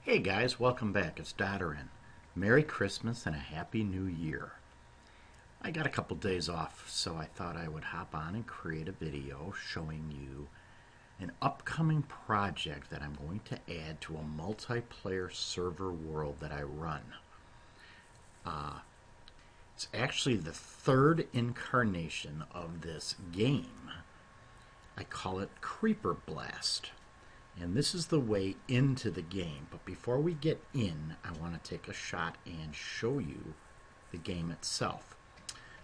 Hey guys, welcome back. It's Dotoran. Merry Christmas and a Happy New Year. I got a couple days off, so I thought I would hop on and create a video showing you an upcoming project that I'm going to add to a multiplayer server world that I run. It's actually the third incarnation of this game. I call it Creeper Blast. And this is the way into the game. But before we get in, I want to take a shot and show you the game itself.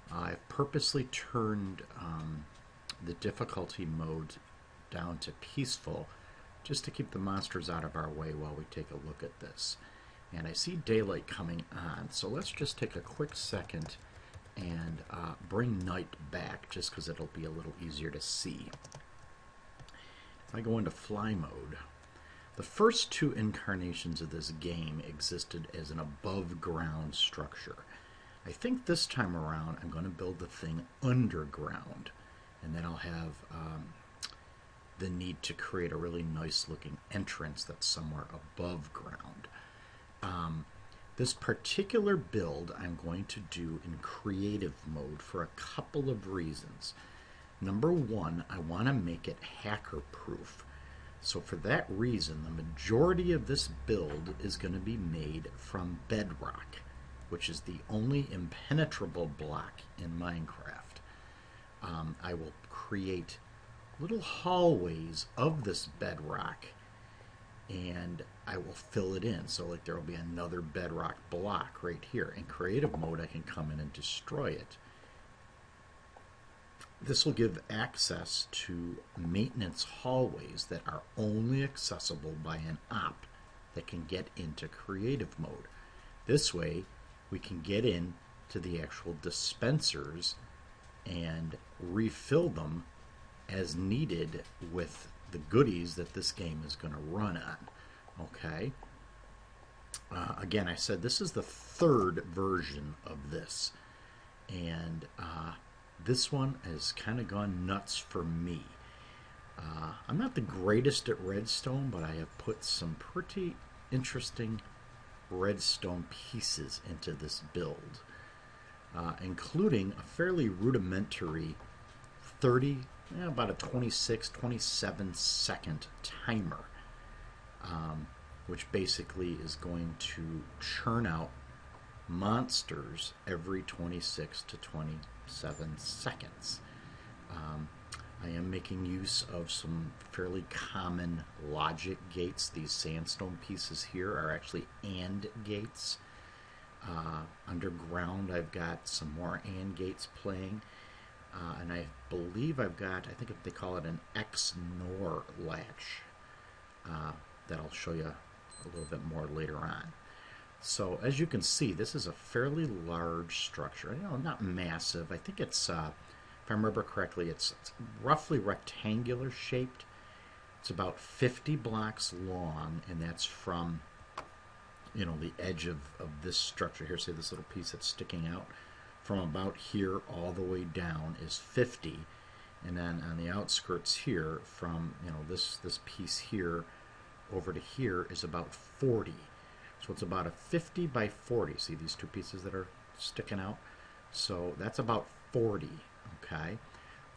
I've purposely turned the difficulty mode down to peaceful just to keep the monsters out of our way while we take a look at this. And I see daylight coming on, so let's just take a quick second and bring night back just because it'll be a little easier to see. If I go into fly mode, the first two incarnations of this game existed as an above ground structure. I think this time around I'm going to build the thing underground, and then I'll have the need to create a really nice looking entrance that's somewhere above ground. This particular build I'm going to do in creative mode for a couple of reasons. Number one, I want to make it hacker proof. So for that reason, the majority of this build is going to be made from bedrock, which is the only impenetrable block in Minecraft. I will create little hallways of this bedrock, and I will fill it in. So like there will be another bedrock block right here. In creative mode, I can come in and destroy it. This will give access to maintenance hallways that are only accessible by an op that can get into creative mode. This way, we can get in to the actual dispensers and refill them as needed with the goodies that this game is going to run on. Okay. Again, I said this is the third version of this, and this one has kind of gone nuts for me. I'm not the greatest at redstone, but I have put some pretty interesting redstone pieces into this build, including a fairly rudimentary about a 27 second timer, which basically is going to churn out monsters every 26 to 27 seconds. I am making use of some fairly common logic gates. These sandstone pieces here are actually AND gates. Underground I've got some more AND gates playing. And I believe I've got, I think they call it an XNOR latch that I'll show you a little bit more later on. So as you can see, this is a fairly large structure. You know, not massive. I think it's, if I remember correctly, it's roughly rectangular shaped. It's about 50 blocks long, and that's from, you know, the edge of this structure here. Say this little piece that's sticking out from about here all the way down is 50, and then on the outskirts here, from, you know, this piece here over to here is about 40. So it's about a 50 by 40. See these two pieces that are sticking out? So that's about 40, okay?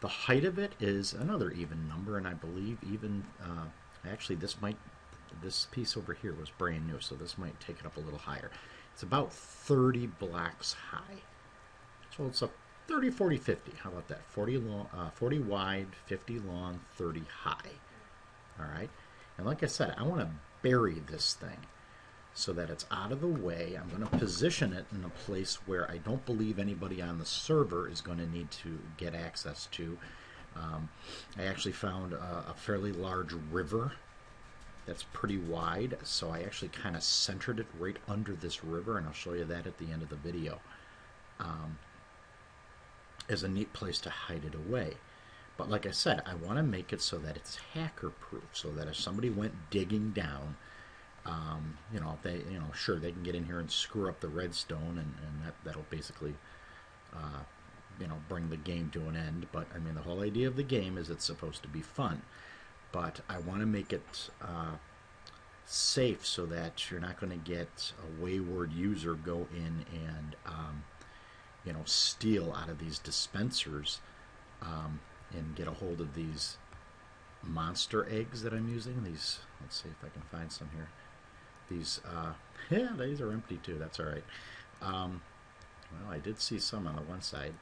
The height of it is another even number, and I believe even, actually this piece over here was brand new, so this might take it up a little higher. It's about 30 blocks high. So it's a 30, 40, 50. How about that? 40 long, 40 wide, 50 long, 30 high. All right? And like I said, I want to bury this thing so that it's out of the way. I'm going to position it in a place where I don't believe anybody on the server is going to need to get access to. I actually found a fairly large river that's pretty wide, so I actually kind of centered it right under this river, and I'll show you that at the end of the video. As a neat place to hide it away. But like I said, I want to make it so that it's hacker proof, so that if somebody went digging down, you know, if they, you know, sure, they can get in here and screw up the redstone, and that'll basically, you know, bring the game to an end. But I mean, the whole idea of the game is it's supposed to be fun. But I want to make it safe so that you're not going to get a wayward user go in and steal out of these dispensers and get a hold of these monster eggs that I'm using. These, let's see if I can find some here. These, yeah, these are empty too. That's all right. Well, I did see some on the one side.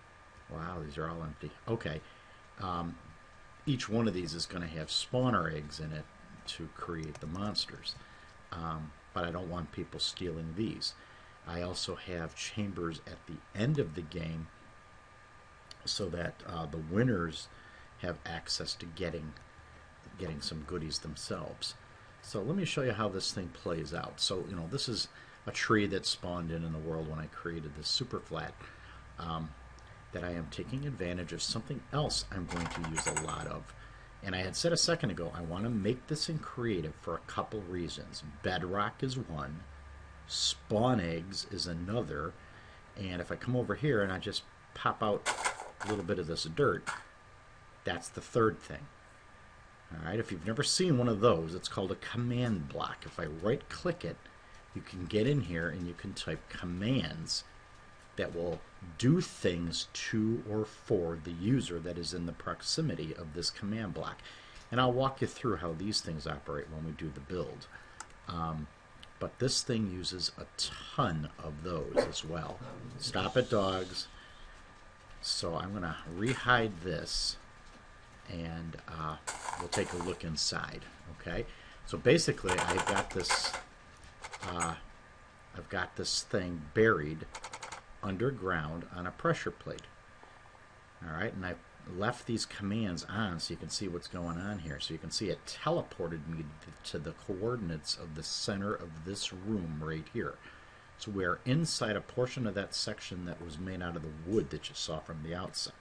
Wow, these are all empty. Okay. Each one of these is going to have spawner eggs in it to create the monsters. But I don't want people stealing these. I also have chambers at the end of the game so that the winners have access to getting some goodies themselves. So let me show you how this thing plays out. So, this is a tree that spawned in the world when I created this super flat. That I am taking advantage of something else I'm going to use a lot of. And I had said a second ago, I want to make this in creative for a couple reasons. Bedrock is one, spawn eggs is another, and if I come over here and I just pop out a little bit of this dirt, that's the third thing. Alright, if you've never seen one of those, it's called a command block. If I right click it, you can get in here and you can type commands that will do things to or for the user that is in the proximity of this command block. And I'll walk you through how these things operate when we do the build. But this thing uses a ton of those as well. Stop it, dogs. So I'm going to rehide this, and we'll take a look inside. Okay. So basically, I've got this thing buried underground on a pressure plate. Alright, and I left these commands on so you can see what's going on here. So you can see it teleported me to the coordinates of the center of this room right here. So we're inside a portion of that section that was made out of the wood that you saw from the outside.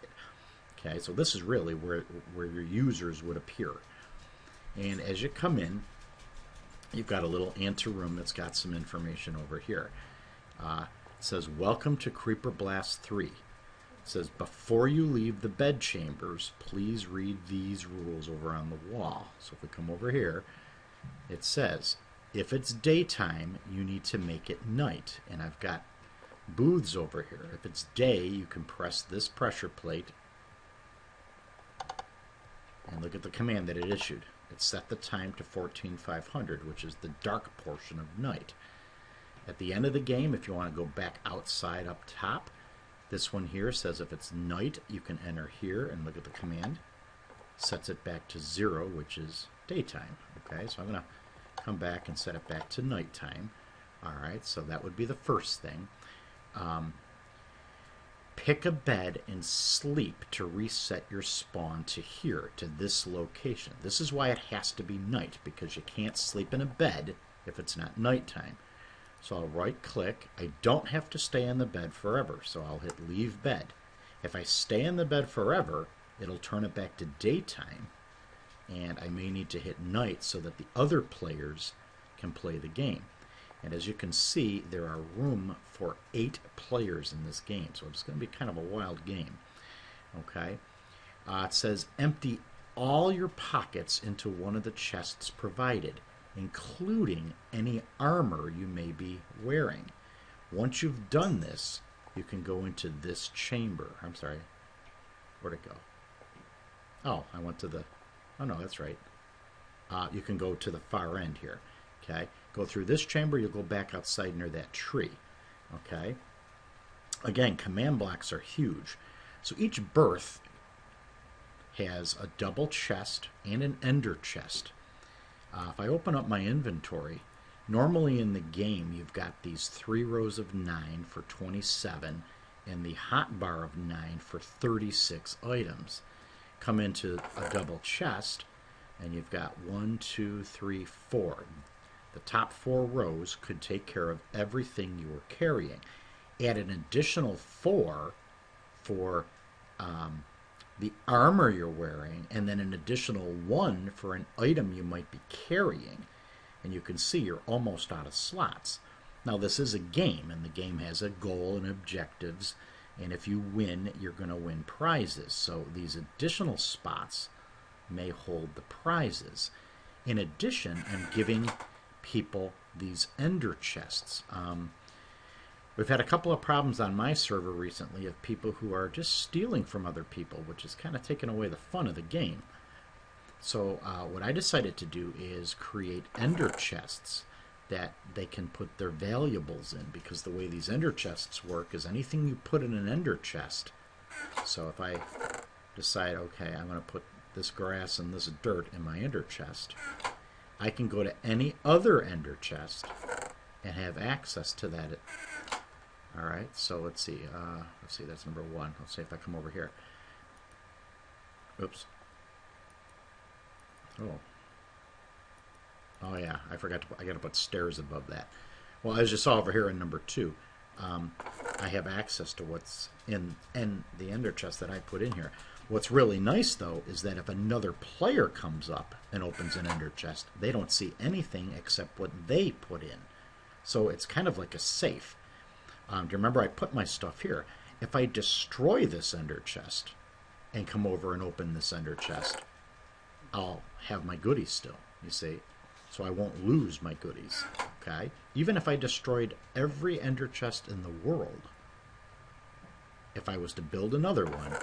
Okay, so this is really where your users would appear. And as you come in, you've got a little anteroom that's got some information over here. It says, welcome to Creeper Blast 3. It says, before you leave the bed chambers, please read these rules over on the wall. So if we come over here, it says, if it's daytime, you need to make it night. And I've got booths over here. If it's day, you can press this pressure plate and look at the command that it issued. It set the time to 14,500, which is the dark portion of night. At the end of the game, if you want to go back outside up top, this one here says if it's night, you can enter here and look at the command. Sets it back to 0, which is daytime. Okay, so I'm going to come back and set it back to nighttime. Alright, so that would be the first thing. Pick a bed and sleep to reset your spawn to here, to this location. This is why it has to be night, because you can't sleep in a bed if it's not nighttime. So I'll right click. I don't have to stay in the bed forever, so I'll hit leave bed. If I stay in the bed forever, it'll turn it back to daytime, and I may need to hit night so that the other players can play the game. And as you can see, there are room for 8 players in this game, so it's going to be kind of a wild game. Okay, it says empty all your pockets into one of the chests provided, including any armor you may be wearing. Once you've done this, you can go into this chamber. I'm sorry, where'd it go? Oh, I went to the, oh no, that's right. You can go to the far end here. Okay, go through this chamber, you'll go back outside near that tree. Okay, again, command blocks are huge. So each berth has a double chest and an ender chest. If I open up my inventory, normally in the game you've got these 3 rows of 9 for 27 and the hotbar of 9 for 36 items. Come into a double chest and you've got 1, 2, 3, 4. The top 4 rows could take care of everything you were carrying. Add an additional 4 for the armor you're wearing, and then an additional 1 for an item you might be carrying, and you can see you're almost out of slots. Now this is a game, and the game has a goal and objectives, and if you win, you're going to win prizes. So these additional spots may hold the prizes. In addition, I'm giving people these ender chests. We've had a couple of problems on my server recently of people who are just stealing from other people, which is kind of taking away the fun of the game. So what I decided to do is create ender chests that they can put their valuables in, because the way these ender chests work is anything you put in an ender chest. So if I decide, okay, I'm going to put this grass and this dirt in my ender chest, I can go to any other ender chest and have access to that. All right, so let's see, that's number 1. Let's see if I come over here. Oops. Oh yeah, I forgot to. I got to put stairs above that. Well, as you saw over here in number 2, I have access to what's in the ender chest that I put in here. What's really nice though is that if another player comes up and opens an ender chest, they don't see anything except what they put in. So it's kind of like a safe. Do you remember I put my stuff here? If I destroy this ender chest and come over and open this ender chest, I'll have my goodies still, you see? So I won't lose my goodies, okay? Even if I destroyed every ender chest in the world, if I was to build another one,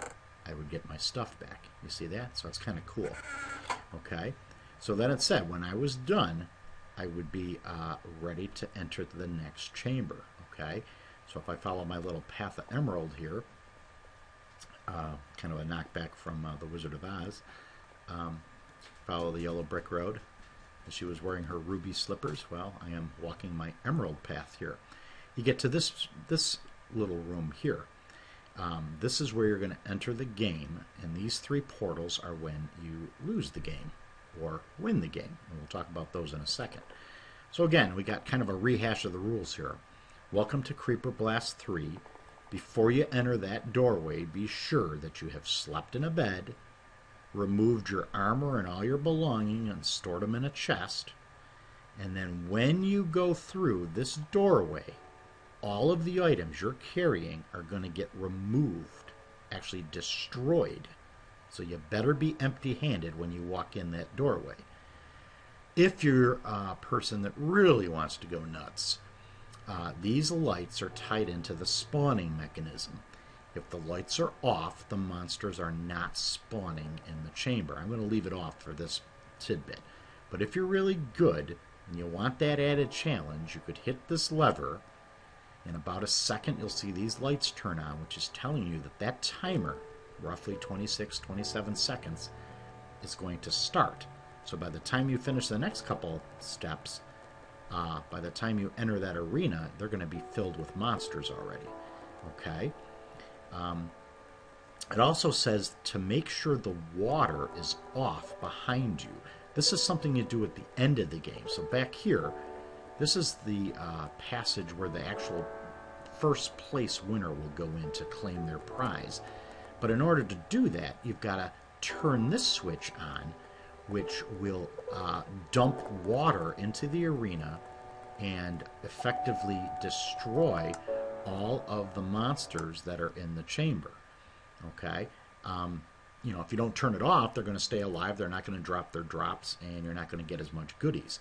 I would get my stuff back. You see that? So it's kind of cool, okay? So then it said when I was done, I would be ready to enter the next chamber, okay? So if I follow my little path of emerald here, kind of a knockback from The Wizard of Oz, follow the yellow brick road. She was wearing her ruby slippers. Well, I am walking my emerald path here. You get to this little room here. This is where you're going to enter the game, and these 3 portals are when you lose the game or win the game, and we'll talk about those in a second. So again, we got kind of a rehash of the rules here. Welcome to Creeper Blast 3. Before you enter that doorway, be sure that you have slept in a bed, removed your armor and all your belongings and stored them in a chest, and then when you go through this doorway, all of the items you're carrying are going to get removed, actually destroyed. So you better be empty-handed when you walk in that doorway. If you're a person that really wants to go nuts, these lights are tied into the spawning mechanism. If the lights are off, the monsters are not spawning in the chamber. I'm going to leave it off for this tidbit. But if you're really good and you want that added challenge, you could hit this lever. In about a second, you'll see these lights turn on, which is telling you that that timer, roughly 26, 27 seconds, is going to start. So by the time you finish the next couple steps, by the time you enter that arena, they're going to be filled with monsters already. Okay? It also says to make sure the water is off behind you. This is something you do at the end of the game. So back here, this is the passage where the actual first place winner will go in to claim their prize. But in order to do that, you've got to turn this switch on, which will dump water into the arena and effectively destroy all of the monsters that are in the chamber. Okay? You know, if you don't turn it off, they're going to stay alive, they're not going to drop their drops, and you're not going to get as much goodies.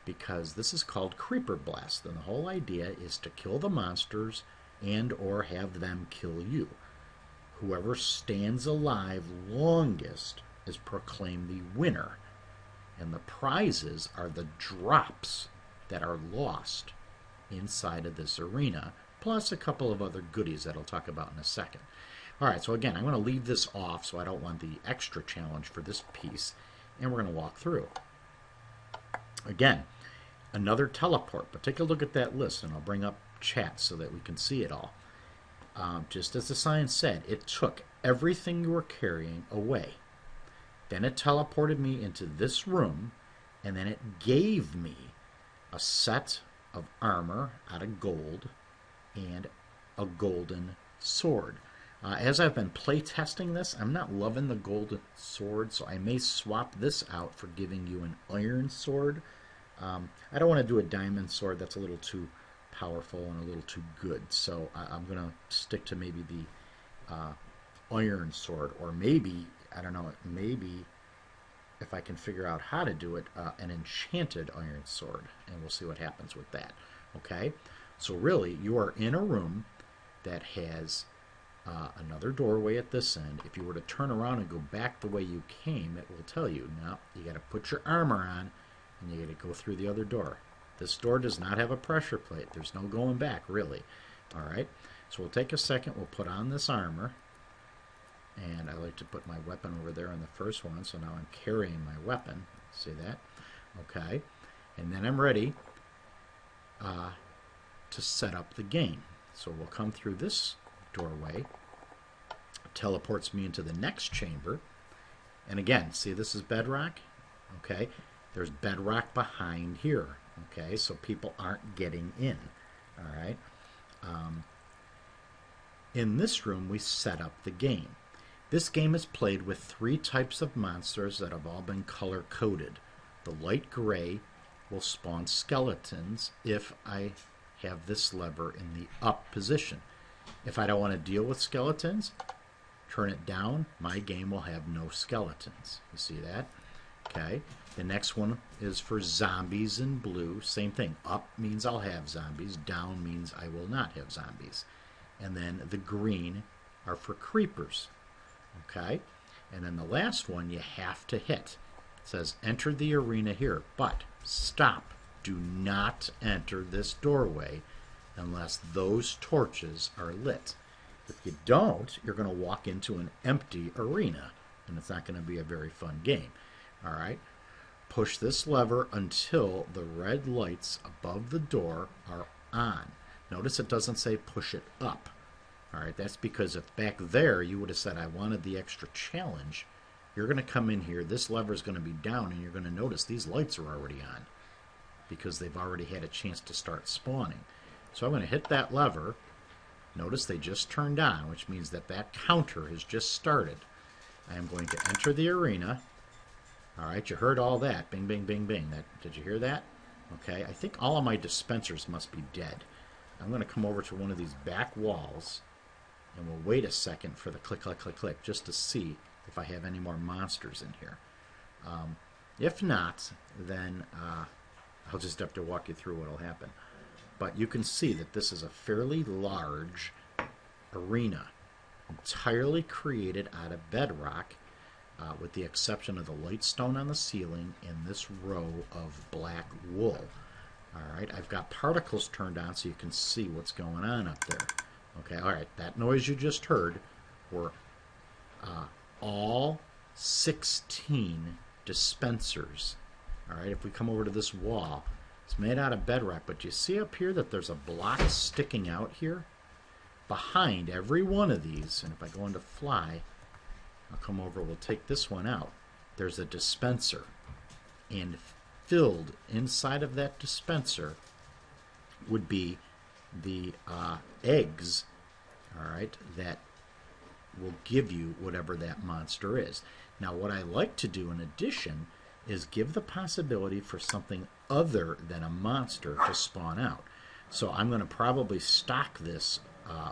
Because this is called Creeper Blast, and the whole idea is to kill the monsters and or have them kill you. Whoever stands alive longest is proclaimed the winner. And the prizes are the drops that are lost inside of this arena, plus a couple of other goodies that I'll talk about in a second. Alright, so again, I'm going to leave this off, so I don't want the extra challenge for this piece, and we're going to walk through. Again, another teleport, but take a look at that list, and I'll bring up chat so that we can see it all. Just as the sign said, it took everything you were carrying away. Then it teleported me into this room, and then it gave me a set of armor out of gold and a golden sword. As I've been playtesting this, I'm not loving the golden sword, so I may swap this out for giving you an iron sword. I don't want to do a diamond sword. That's a little too powerful and a little too good, so I'm going to stick to maybe the iron sword, or maybe, I don't know, maybe if I can figure out how to do it, an enchanted iron sword, and we'll see what happens with that. Okay, so really you are in a room that has another doorway at this end. If you were to turn around and go back the way you came, it will tell you, now you got to put your armor on and you got to go through the other door. This door does not have a pressure plate. There's no going back, really. All right, so we'll take a second. We'll put on this armor. And I like to put my weapon over there on the first one, so now I'm carrying my weapon. See that? Okay. And then I'm ready to set up the game. So we'll come through this doorway. Teleports me into the next chamber. And again, see, this is bedrock. Okay. There's bedrock behind here. Okay. So people aren't getting in. All right. In this room, we set up the game. This game is played with 3 types of monsters that have all been color-coded. The light gray will spawn skeletons if I have this lever in the up position. If I don't want to deal with skeletons, turn it down, my game will have no skeletons. You see that? Okay. The next one is for zombies in blue. Same thing. Up means I'll have zombies. Down means I will not have zombies. And then the green are for creepers. Okay, and then the last one you have to hit. It says enter the arena here, but stop. Do not enter this doorway unless those torches are lit. If you don't, you're going to walk into an empty arena, and it's not going to be a very fun game. All right, push this lever until the red lights above the door are on. Notice it doesn't say push it up. All right, that's because if back there you would have said I wanted the extra challenge, you're going to come in here, this lever is going to be down, and you're going to notice these lights are already on because they've already had a chance to start spawning. So I'm going to hit that lever. Notice they just turned on, which means that that counter has just started. I am going to enter the arena. All right, you heard all that. Bing, bing, bing, bing. Did you hear that? Okay, I think all of my dispensers must be dead. I'm going to come over to one of these back walls. And we'll wait a second for the click, click, click, click, just to see if I have any more monsters in here. If not, then I'll just have to walk you through what will happen. But you can see that this is a fairly large arena, entirely created out of bedrock, with the exception of the light stone on the ceiling and this row of black wool. All right, I've got particles turned on so you can see what's going on up there. Okay, all right, that noise you just heard were all 16 dispensers. All right, if we come over to this wall, it's made out of bedrock, but you see up here that there's a block sticking out here? Behind every one of these, and if I go into fly, I'll come over, we'll take this one out. There's a dispenser, and filled inside of that dispenser would be the eggs, all right, that will give you whatever that monster is. Now, what I like to do in addition is give the possibility for something other than a monster to spawn out. So I'm going to probably stock this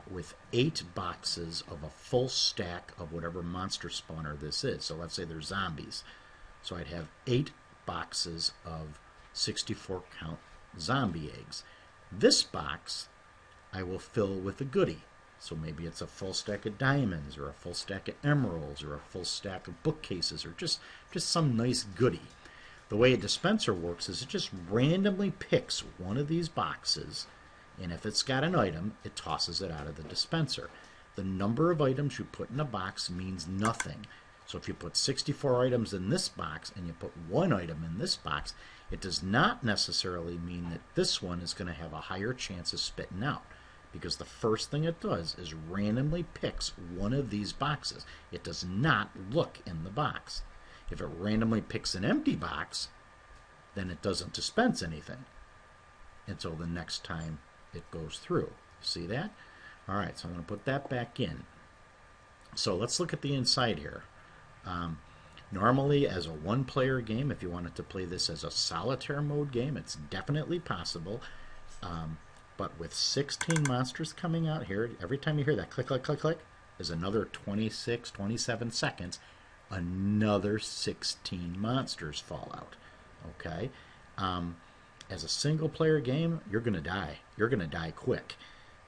with 8 boxes of a full stack of whatever monster spawner this is. So let's say they're zombies. So I'd have 8 boxes of 64 count zombie eggs. This box I will fill with a goodie. So maybe it's a full stack of diamonds or a full stack of emeralds or a full stack of bookcases or just some nice goodie. The way a dispenser works is it just randomly picks one of these boxes, and if it's got an item, it tosses it out of the dispenser. The number of items you put in a box means nothing. So if you put 64 items in this box and you put 1 item in this box, it does not necessarily mean that this one is going to have a higher chance of spitting out, because the first thing it does is randomly picks one of these boxes. It does not look in the box. If it randomly picks an empty box, then it doesn't dispense anything until the next time it goes through. See that? All right, so I'm going to put that back in. So let's look at the inside here. Normally, as a one-player game, if you wanted to play this as a solitaire mode game, it's definitely possible. But with 16 monsters coming out here, every time you hear that click, click, click, click, is another 26, 27 seconds another 16 monsters fall out. Okay? As a single player game, you're going to die. You're going to die quick.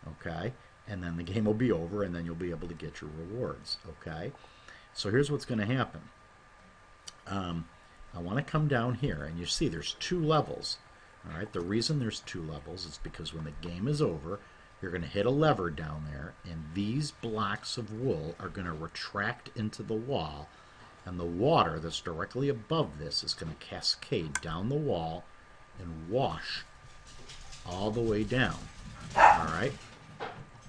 Okay? And then the game will be over, and then you'll be able to get your rewards. Okay? So here's what's going to happen. I want to come down here, and you see there's 2 levels. All right? The reason there's 2 levels is because when the game is over, you're going to hit a lever down there, and these blocks of wool are going to retract into the wall, and the water that's directly above this is going to cascade down the wall and wash all the way down. All right?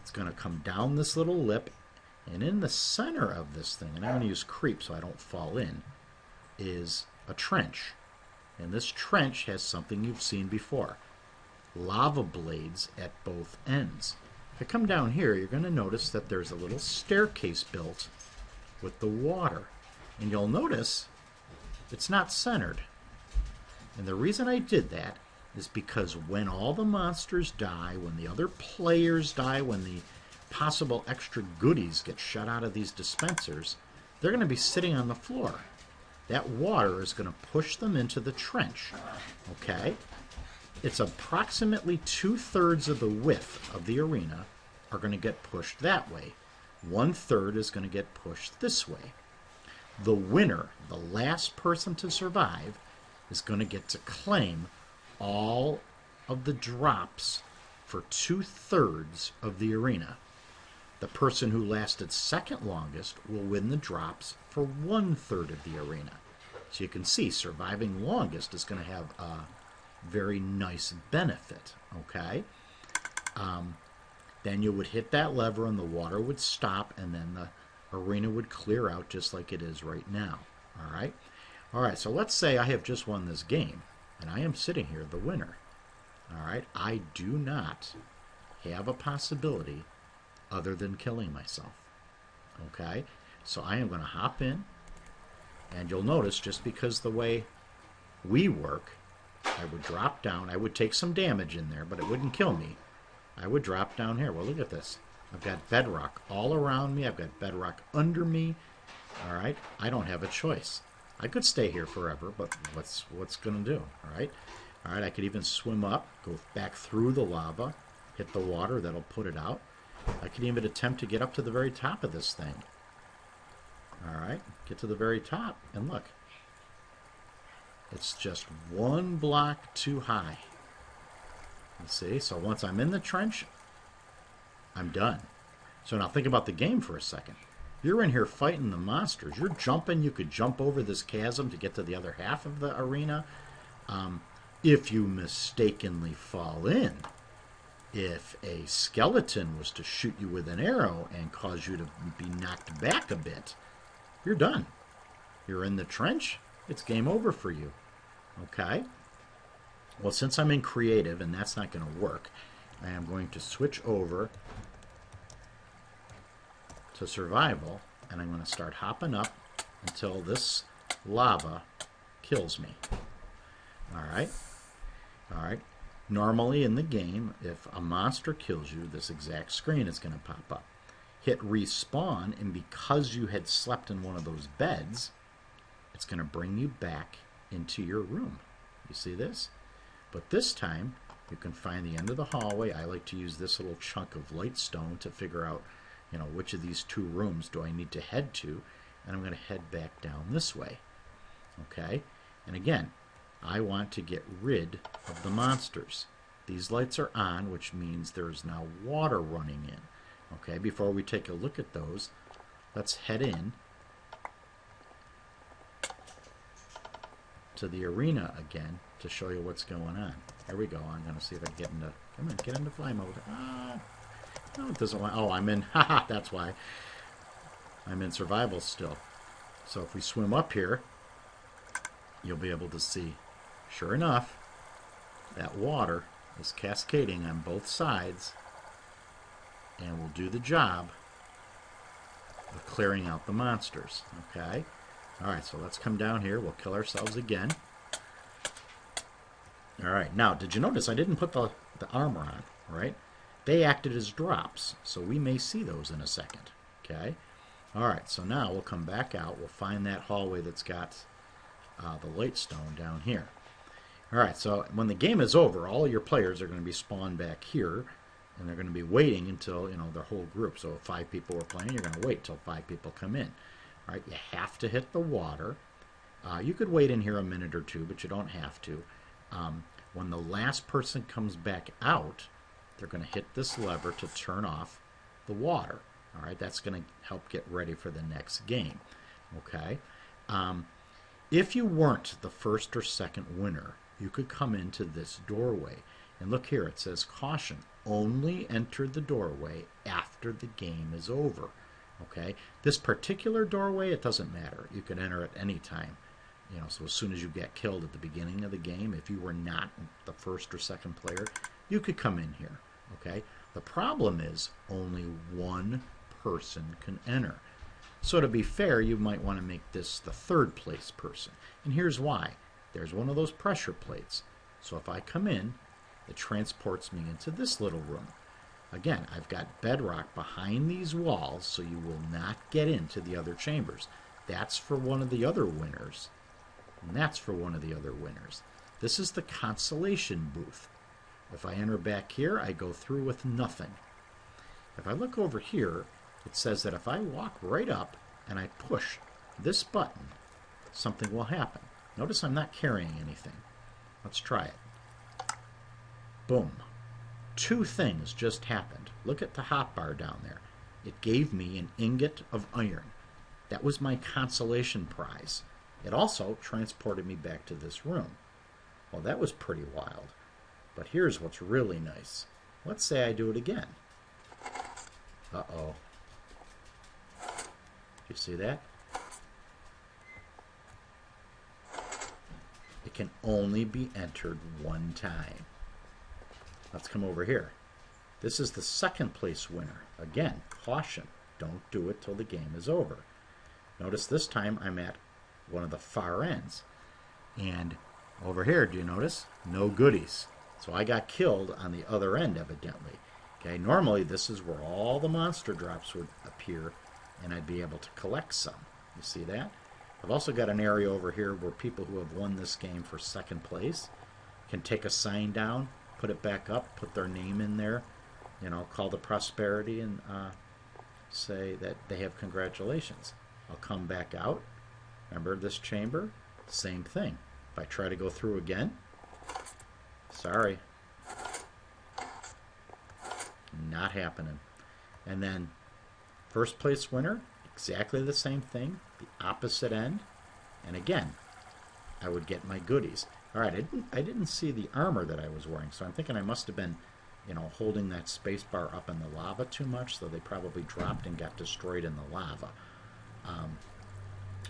It's going to come down this little lip, and in the center of this thing, and I'm going to use creep so I don't fall in, is a trench. And this trench has something you've seen before. Lava blades at both ends. If I come down here, you're going to notice that there's a little staircase built with the water. And you'll notice it's not centered. And the reason I did that is because when all the monsters die, when the other players die, when the possible extra goodies get shot out of these dispensers, they're going to be sitting on the floor. That water is going to push them into the trench. Okay? It's approximately 2/3 of the width of the arena are going to get pushed that way. 1/3 is going to get pushed this way. The winner, the last person to survive, is going to get to claim all of the drops for 2/3 of the arena. The person who lasted second longest will win the drops for 1/3 of the arena. So you can see surviving longest is going to have a very nice benefit. Okay? Then you would hit that lever and the water would stop, and then the arena would clear out just like it is right now. All right? All right, so let's say I have just won this game, and I am sitting here, the winner. All right? I do not have a possibility other than killing myself. Okay? So I am going to hop in, and you'll notice just because the way we work, I would drop down. I would take some damage in there, but it wouldn't kill me. I would drop down here. Well, look at this. I've got bedrock all around me. I've got bedrock under me. All right? I don't have a choice. I could stay here forever, but what's going to do? All right? All right, I could even swim up, go back through the lava, hit the water. That'll put it out. I could even attempt to get up to the very top of this thing. All right? Get to the very top, and look. It's just 1 block too high. You see? So once I'm in the trench, I'm done. So now think about the game for a second. You're in here fighting the monsters. You're jumping. You could jump over this chasm to get to the other half of the arena. If you mistakenly fall in, if a skeleton was to shoot you with an arrow and cause you to be knocked back a bit, you're done. You're in the trench. It's game over for you. Okay? Well, since I'm in creative and that's not going to work, I am going to switch over to survival, and I'm going to start hopping up until this lava kills me. All right? All right? Normally in the game, if a monster kills you, this exact screen is going to pop up. Hit respawn, and because you had slept in one of those beds, it's going to bring you back into your room. You see this? But this time, you can find the end of the hallway. I like to use this little chunk of light stone to figure out, which of these 2 rooms do I need to head to, and I'm going to head back down this way. Okay? And again, I want to get rid of the monsters. These lights are on, which means there's now water running in. Okay, before we take a look at those, let's head in to the arena again to show you what's going on. Here we go. I'm going to see if I can get into... Come on, get into fly mode. No, it doesn't want... Oh, I'm in... Haha, that's why. I'm in survival still. So if we swim up here, you'll be able to see, sure enough, that water is cascading on both sides and will do the job of clearing out the monsters. Okay? Alright, so let's come down here. We'll kill ourselves again. Alright, now, did you notice I didn't put the armor on, right? They acted as drops, so we may see those in a second. Okay? Alright, so now we'll come back out. We'll find that hallway that's got the light stone down here. Alright, so when the game is over, all your players are going to be spawned back here, and they're going to be waiting until, their whole group. So if 5 people were playing, you're going to wait till 5 people come in. Alright, you have to hit the water. You could wait in here a minute or two, but you don't have to. When the last person comes back out, they're going to hit this lever to turn off the water. All right, that's going to help get ready for the next game. Okay, if you weren't the first or second winner, you could come into this doorway. And look here, it says caution, only enter the doorway after the game is over. Okay, this particular doorway, it doesn't matter. You can enter at any time. So as soon as you get killed at the beginning of the game, if you were not the first or second player, you could come in here. Okay, the problem is only one person can enter. So to be fair, you might want to make this the third place person. And here's why. There's one of those pressure plates. So if I come in, it transports me into this little room. Again, I've got bedrock behind these walls, so you will not get into the other chambers. That's for one of the other winners. And that's for one of the other winners. This is the consolation booth. If I enter back here, I go through with nothing. If I look over here, it says that if I walk right up and I push this button, something will happen. Notice I'm not carrying anything. Let's try it. Boom. 2 things just happened. Look at the hotbar down there. It gave me an ingot of iron. That was my consolation prize. It also transported me back to this room. Well, that was pretty wild. But here's what's really nice. Let's say I do it again. Uh-oh. You see that? It can only be entered 1 time. Let's come over here. This is the second place winner. Again, caution. Don't do it till the game is over. Notice this time I'm at one of the far ends. And over here, do you notice? No goodies. So I got killed on the other end, evidently. Okay, normally this is where all the monster drops would appear, and I'd be able to collect some. You see that? I've also got an area over here where people who have won this game for second place can take a sign down, put it back up, put their name in there, call the prosperity and say that they have congratulations. I'll come back out. Remember this chamber? Same thing. If I try to go through again, sorry. Not happening. And then first place winner, exactly the same thing, the opposite end. And again, I would get my goodies. All right, I didn't see the armor that I was wearing, so I'm thinking I must have been, holding that space bar up in the lava too much, so they probably dropped and got destroyed in the lava.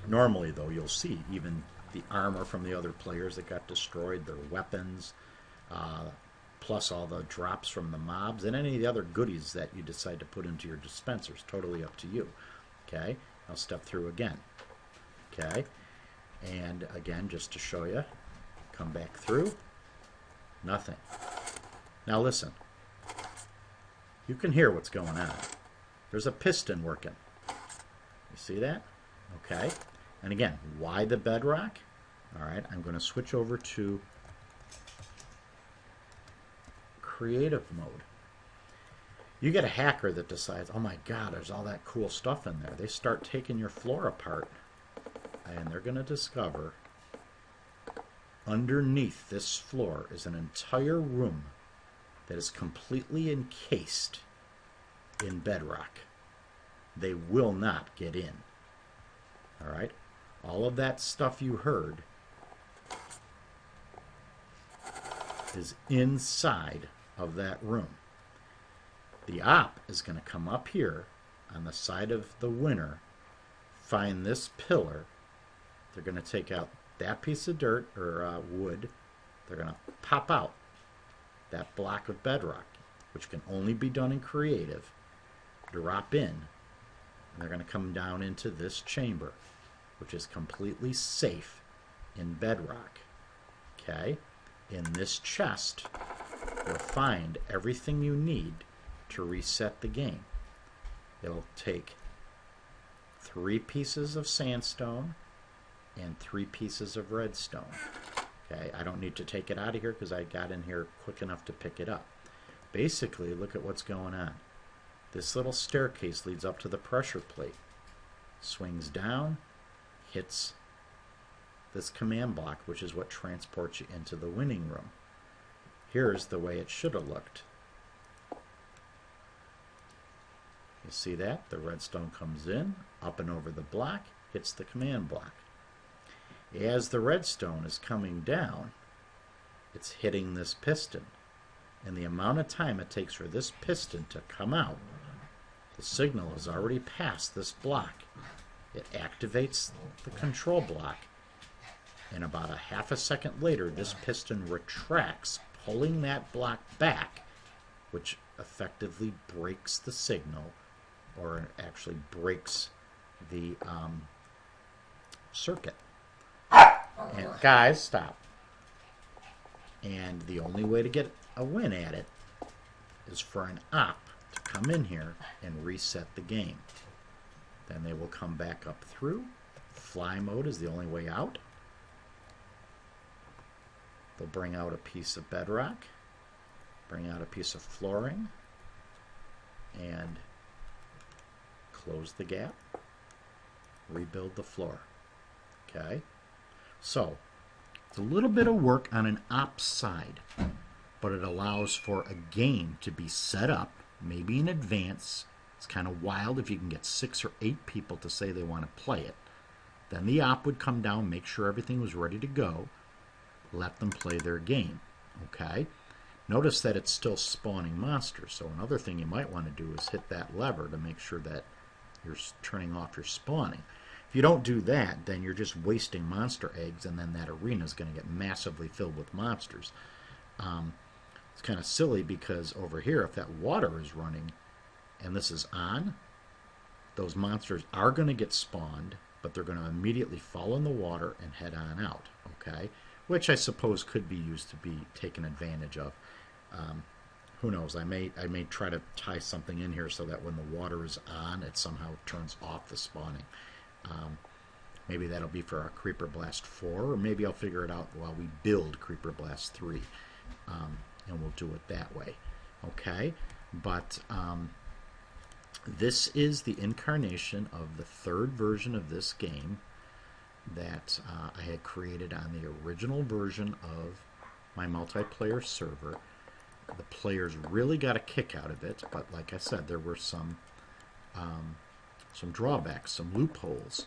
Normally, though, you'll see even the armor from the other players that got destroyed, their weapons, plus all the drops from the mobs, and any of the other goodies that you decide to put into your dispensers. Totally up to you. Okay, I'll step through again. Okay, and again, just to show you, come back through, nothing. Now listen, you can hear what's going on. There's a piston working. You see that? Okay, and again, why the bedrock? All right, I'm going to switch over to creative mode. You get a hacker that decides, oh my god, there's all that cool stuff in there. They start taking your floor apart, and they're going to discover underneath this floor is an entire room that is completely encased in bedrock. They will not get in. All right? All of that stuff you heard is inside of that room. The op is going to come up here on the side of the winner, find this pillar. They're going to take out that piece of dirt or wood. They're going to pop out that block of bedrock, which can only be done in creative, drop in, and they're going to come down into this chamber, which is completely safe in bedrock. Okay? In this chest, you'll find everything you need to reset the game. It'll take 3 pieces of sandstone and 3 pieces of redstone. Okay, I don't need to take it out of here because I got in here quick enough to pick it up. Basically, look at what's going on. This little staircase leads up to the pressure plate. Swings down, hits this command block, which is what transports you into the winning room. Here's the way it should have looked. You see that? The redstone comes in, up and over the block, hits the command block. As the redstone is coming down, it's hitting this piston. And the amount of time it takes for this piston to come out, the signal has already passed this block. It activates the control block, and about a half a second later, this piston retracts, pulling that block back, which effectively breaks the signal, or actually breaks the circuit. And guys, stop. And the only way to get a win at it is for an op to come in here and reset the game. Then they will come back up through. Fly mode is the only way out. They'll bring out a piece of bedrock, bring out a piece of flooring, and close the gap, rebuild the floor. Okay? So, it's a little bit of work on an ops side, but it allows for a game to be set up, maybe in advance. It's kind of wild if you can get 6 or 8 people to say they want to play it. Then the op would come down, make sure everything was ready to go, let them play their game. Okay? Notice that it's still spawning monsters, so another thing you might want to do is hit that lever to make sure that you're turning off your spawning. If you don't do that, then you're just wasting monster eggs, and then that arena is going to get massively filled with monsters. It's kind of silly because over here, if that water is running and this is on, those monsters are going to get spawned, but they're going to immediately fall in the water and head on out. Okay, which I suppose could be used to be taken advantage of. Who knows? I may try to tie something in here so that when the water is on, it somehow turns off the spawning. Maybe that'll be for our Creeper Blast 4, or maybe I'll figure it out while we build Creeper Blast 3, and we'll do it that way. Okay, but this is the incarnation of the 3rd version of this game that I had created on the original version of my multiplayer server. The players really got a kick out of it, but like I said, there were some drawbacks, some loopholes,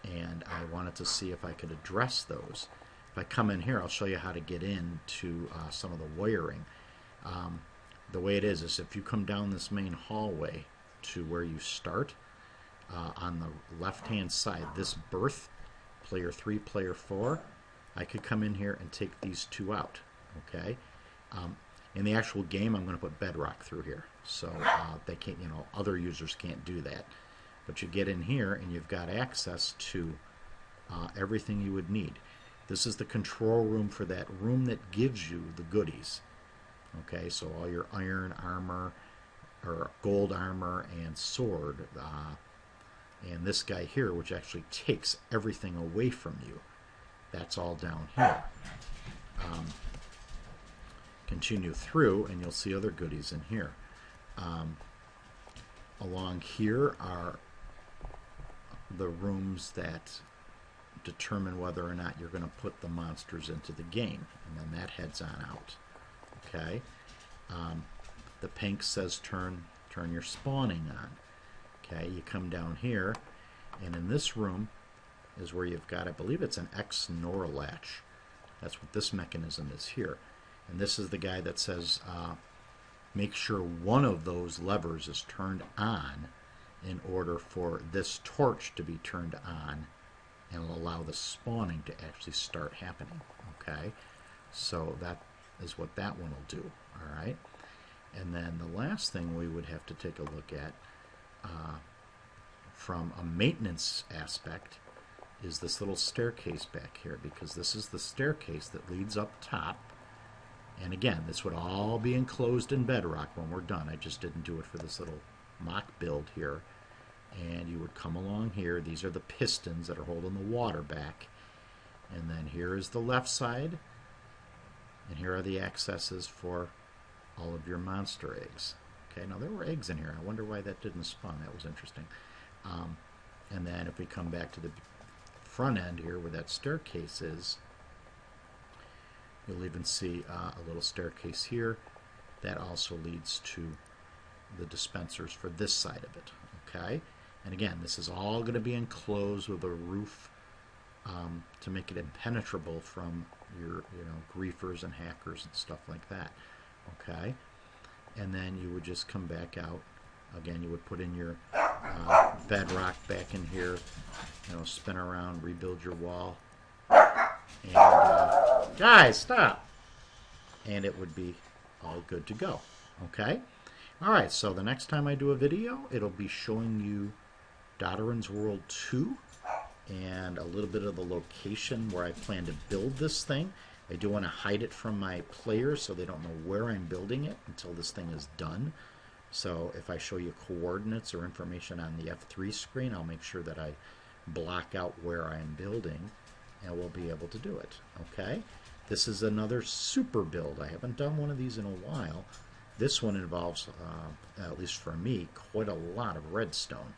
and I wanted to see if I could address those. If I come in here, I'll show you how to get into some of the wiring. The way it is if you come down this main hallway to where you start, on the left-hand side, this berth, player 3, player 4, I could come in here and take these 2 out. Okay. In the actual game, I'm going to put bedrock through here, so they can't, other users can't do that. But you get in here and you've got access to everything you would need. This is the control room for that room that gives you the goodies. Okay, so all your iron armor, or gold armor and sword, and this guy here, which actually takes everything away from you. That's all down here. Continue through and you'll see other goodies in here. Along here are the rooms that determine whether or not you're going to put the monsters into the game, and then that heads on out. Okay, the pink says turn your spawning on. Okay, you come down here, and in this room is where you've got, I believe it's an X NOR latch. That's what this mechanism is here. And this is the guy that says make sure one of those levers is turned on in order for this torch to be turned on and allow the spawning to actually start happening. Okay, so that is what that one will do. All right, and then the last thing we would have to take a look at from a maintenance aspect is this little staircase back here, because this is the staircase that leads up top. And again, this would all be enclosed in bedrock when we're done. I just didn't do it for this little mock build here. And you would come along here. These are the pistons that are holding the water back. And then here is the left side. And here are the accesses for all of your monster eggs. Okay, now there were eggs in here. I wonder why that didn't spawn. That was interesting. And then if we come back to the front end here where that staircase is, you'll even see a little staircase here. That also leads to the dispensers for this side of it. Okay, and again, this is all going to be enclosed with a roof to make it impenetrable from your griefers and hackers and stuff like that. Okay, and then you would just come back out. Again, you would put in your bedrock back in here, spin around, rebuild your wall, and guys, stop! And it would be all good to go. Okay? Alright, so the next time I do a video, it'll be showing you Dotoran's World 2 and a little bit of the location where I plan to build this thing. I do want to hide it from my players so they don't know where I'm building it until this thing is done. So if I show you coordinates or information on the F3 screen, I'll make sure that I block out where I'm building, and we'll be able to do it. Okay? This is another super build. I haven't done one of these in a while. This one involves, at least for me, quite a lot of redstone.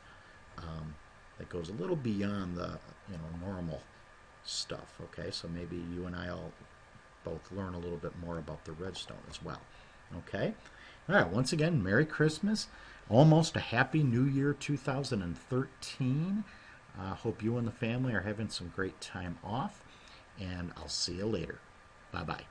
That goes a little beyond the normal stuff. Okay, so maybe you and I'll both learn a little bit more about the redstone as well. Okay. All right. Once again, Merry Christmas. Almost a Happy New Year 2013. Hope you and the family are having some great time off, and I'll see you later. Bye-bye.